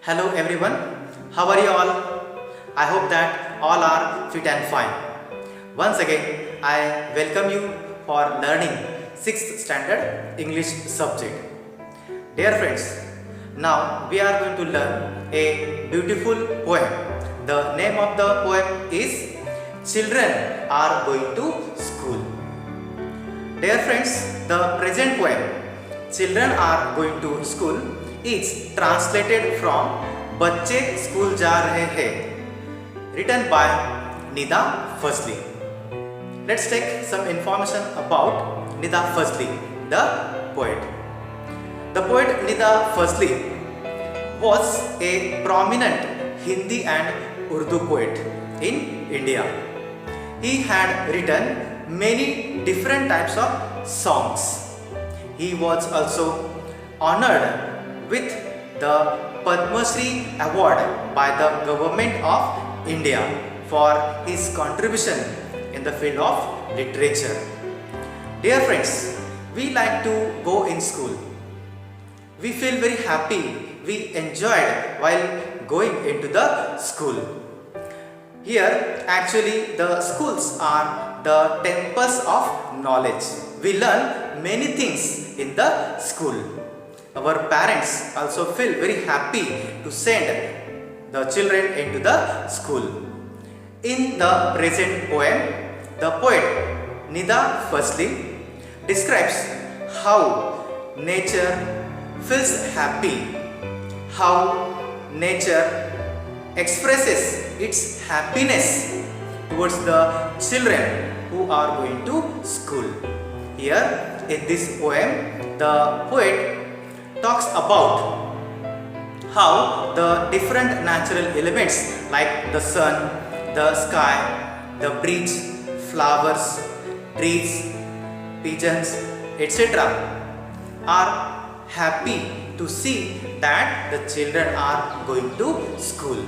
Hello everyone, how are you all? I hope that all are fit and fine. Once again, I welcome you for learning 6th standard English subject. Dear friends, now we are going to learn a beautiful poem. The name of the poem is Children Are Going to School. Dear friends, the present poem Children Are Going to School is translated from बच्चे school जा रहे हैं, written by Nida Fazli. Let's take some information about Nida Fazli, the poet. The poet Nida Fazli was a prominent Hindi and Urdu poet in India. He had written many different types of songs. He was also honored with the Padma Shri award by the government of India for his contribution in the field of literature. Dear friends, we like to go in school. We feel very happy, we enjoyed while going into the school. Here actually the schools are the temples of knowledge. We learn many things in the school. Our parents also feel very happy to send the children into the school. In the present poem, the poet Nida Fazli describes how nature feels happy, how nature expresses its happiness towards the children who are going to school. Here in this poem, the poet talks about how the different natural elements like the sun, the sky, the bridge, flowers, trees, pigeons, etc. are happy to see that the children are going to school.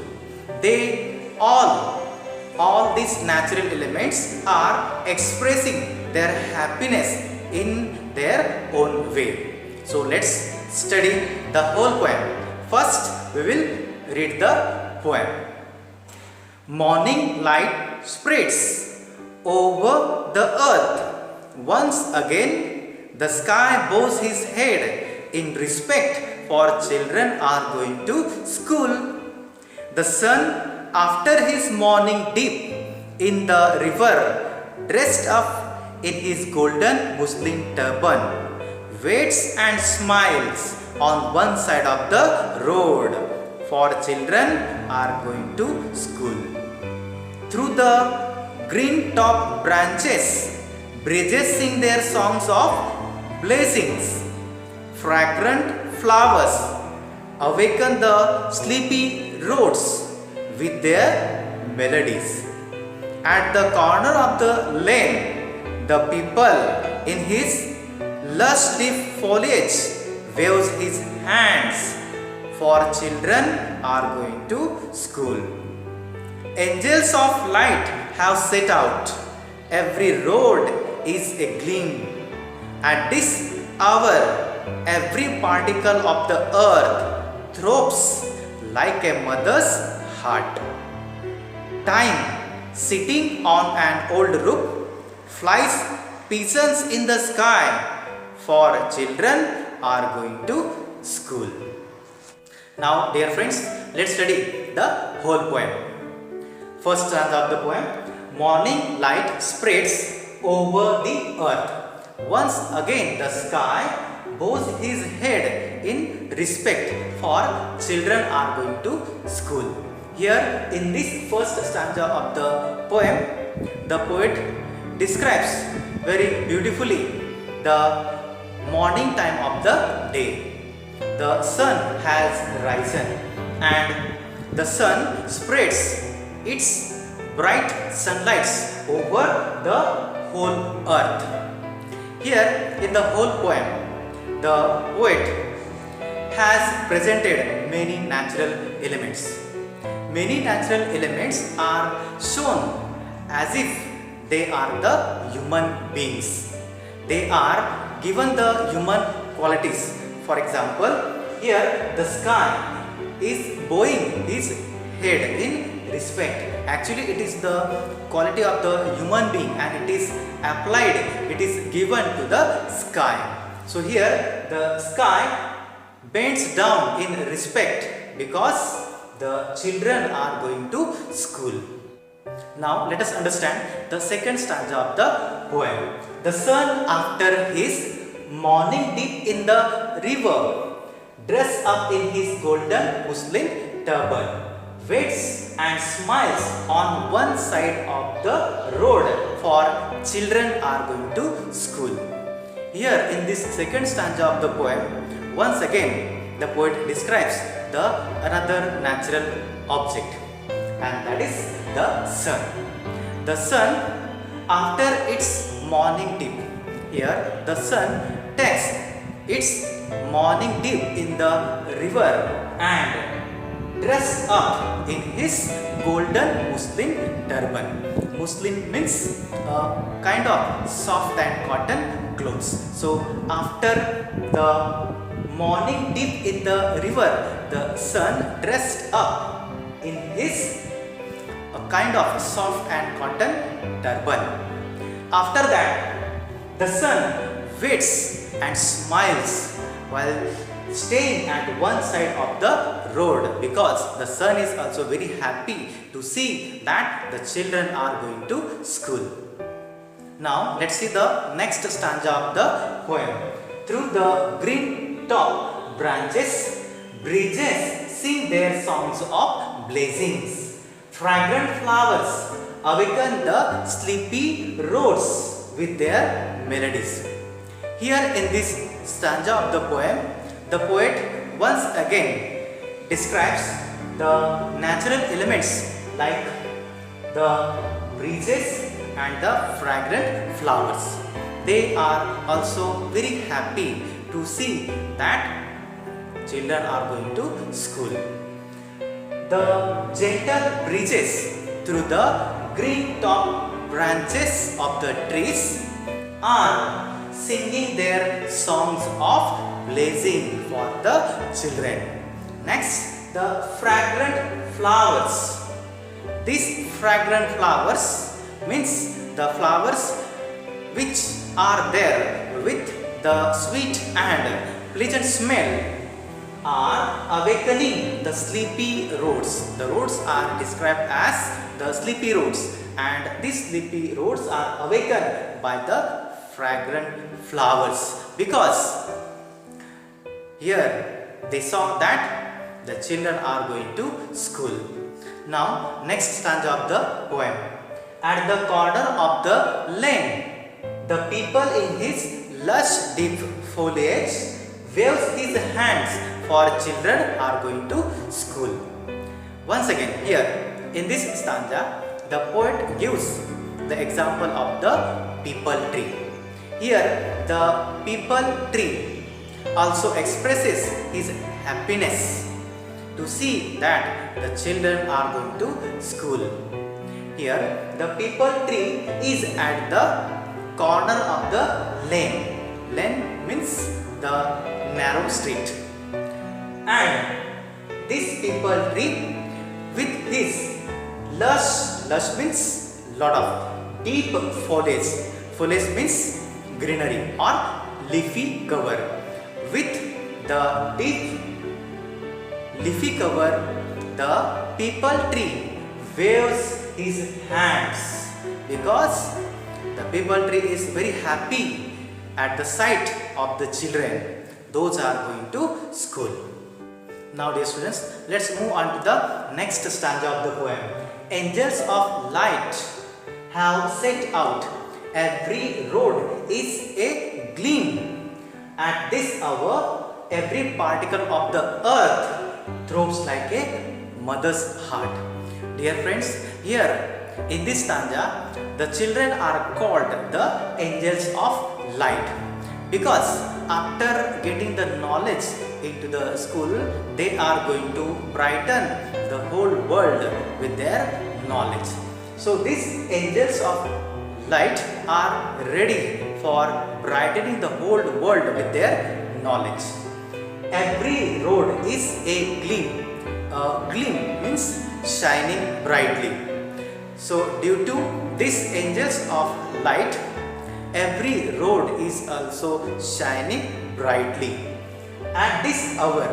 All these natural elements are expressing their happiness in their own way. So let's study the whole poem. First, we will read the poem. Morning light spreads over the earth. Once again, the sky bows his head in respect for children are going to school. The sun, after his morning dip in the river, dressed up in his golden muslin turban, waits and smiles on one side of the road, for children are going to school. Through the green top branches, breezes sing their songs of blessings. Fragrant flowers awaken the sleepy roads with their melodies. At the corner of the lane, the people in his lush leaf foliage waves his hands, for children are going to school. Angels of light have set out, every road is a gleam. At this hour, every particle of the earth throbs like a mother's heart. Time, sitting on an old roof, flies pigeons in the sky, for children are going to school. Now dear friends, let's study the whole poem. First stanza of the poem. Morning light spreads over the earth. Once again the sky bows his head in respect for children are going to school. Here in this first stanza of the poem, the poet describes very beautifully the morning time of the day. The sun has risen and the sun spreads its bright sunlights over the whole earth. Here in the whole poem, the poet has presented many natural elements. Many natural elements are shown as if they are the human beings. They given the human qualities. For example, here the sky is bowing his head in respect. Actually, it is the quality of the human being and it is applied, it is given to the sky. So here the sky bends down in respect because the children are going to school. Now let us understand the second stanza of the poem. The sun, after his morning dip in the river, dressed up in his golden muslin turban, waits and smiles on one side of the road, for children are going to school. Here in this second stanza of the poem, once again the poet describes the another natural object, and that is the sun. The sun, after its morning dip, here the sun takes its morning dip in the river and dress up in his golden muslin turban. Muslin means kind of soft and cotton clothes. So after the morning dip in the river, the sun dressed up in his kind of soft and cotton turban. After that, the sun waits and smiles while staying at one side of the road, because the sun is also very happy to see that the children are going to school. Now let's see the next stanza of the poem. Through the green top branches, breezes sing their songs of blazings. Fragrant flowers awaken the sleepy roads with their melodies. Here in this stanza of the poem, the poet once again describes the natural elements like the breezes and the fragrant flowers. They are also very happy to see that children are going to school. The gentle breezes through the green top branches of the trees are singing their songs of blazing for the children. Next, the fragrant flowers. These fragrant flowers means the flowers which are there with the sweet and pleasant smell are awakening the sleepy roads. The roads are described as the sleepy roads, and these sleepy roads are awakened by the fragrant flowers, because here they saw that the children are going to school. Now next stanza of the poem. At the corner of the lane, the people in his lush deep foliage waves his hands, for children are going to school. Once again, here in this stanza, the poet gives the example of the peepal tree. Here, the peepal tree also expresses his happiness to see that the children are going to school. Here, the peepal tree is at the corner of the lane. Lane means the narrow street. And this peepal tree with his lush means lot of deep foliage. Foliage means greenery or leafy cover. With the deep leafy cover, the peepal tree waves his hands, because the peepal tree is very happy at the sight of the children. Those are going to school. Now dear students, let's move on to the next stanza of the poem. Angels of light have set out, every road is a gleam. At this hour, every particle of the earth throbs like a mother's heart. Dear friends, here in this stanza, the children are called the angels of light, because after getting the knowledge into the school, they are going to brighten the whole world with their knowledge. So these angels of light are ready for brightening the whole world with their knowledge. Every road is a gleam. Gleam means shining brightly. So due to these angels of light, every road is also shining brightly. At this hour,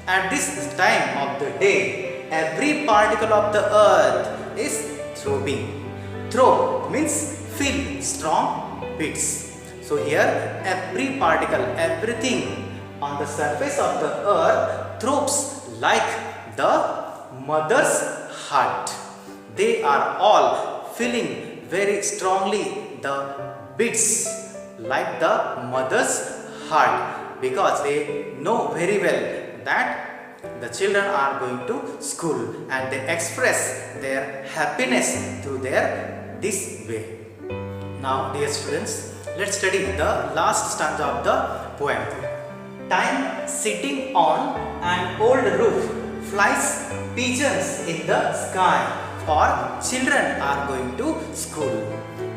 at this time of the day, every particle of the earth is throbbing. Throb means feel strong beats. So here every particle, everything on the surface of the earth throbs like the mother's heart. They are all feeling very strongly the beats like the mother's heart, because they know very well that the children are going to school and they express their happiness through this way. Now dear students, let's study the last stanza of the poem. Time sitting on an old roof flies pigeons in the sky, for children are going to school.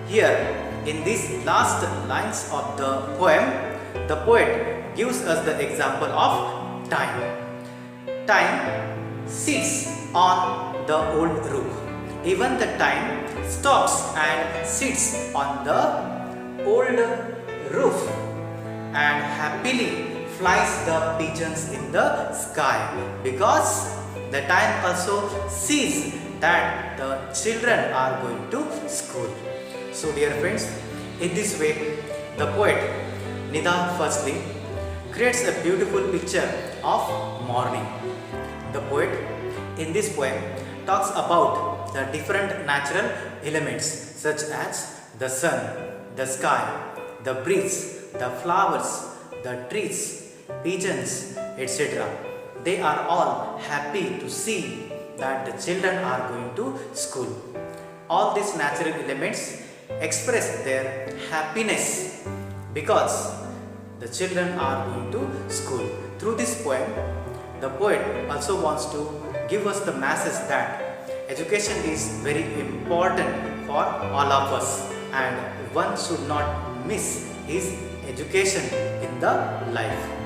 Here in these last lines of the poem, the poet gives us the example of time. Time sits on the old roof. Even the time stops and sits on the old roof and happily flies the pigeons in the sky, because the time also sees that the children are going to school. So dear friends, in this way the poet Nida firstly creates a beautiful picture of morning. The poet in this poem talks about the different natural elements such as the sun, the sky, the breeze, the flowers, the trees, pigeons, etc. They are all happy to see that the children are going to school. All these natural elements express their happiness because the children are going to school. Through this poem, the poet also wants to give us the message that education is very important for all of us and one should not miss his education in the life.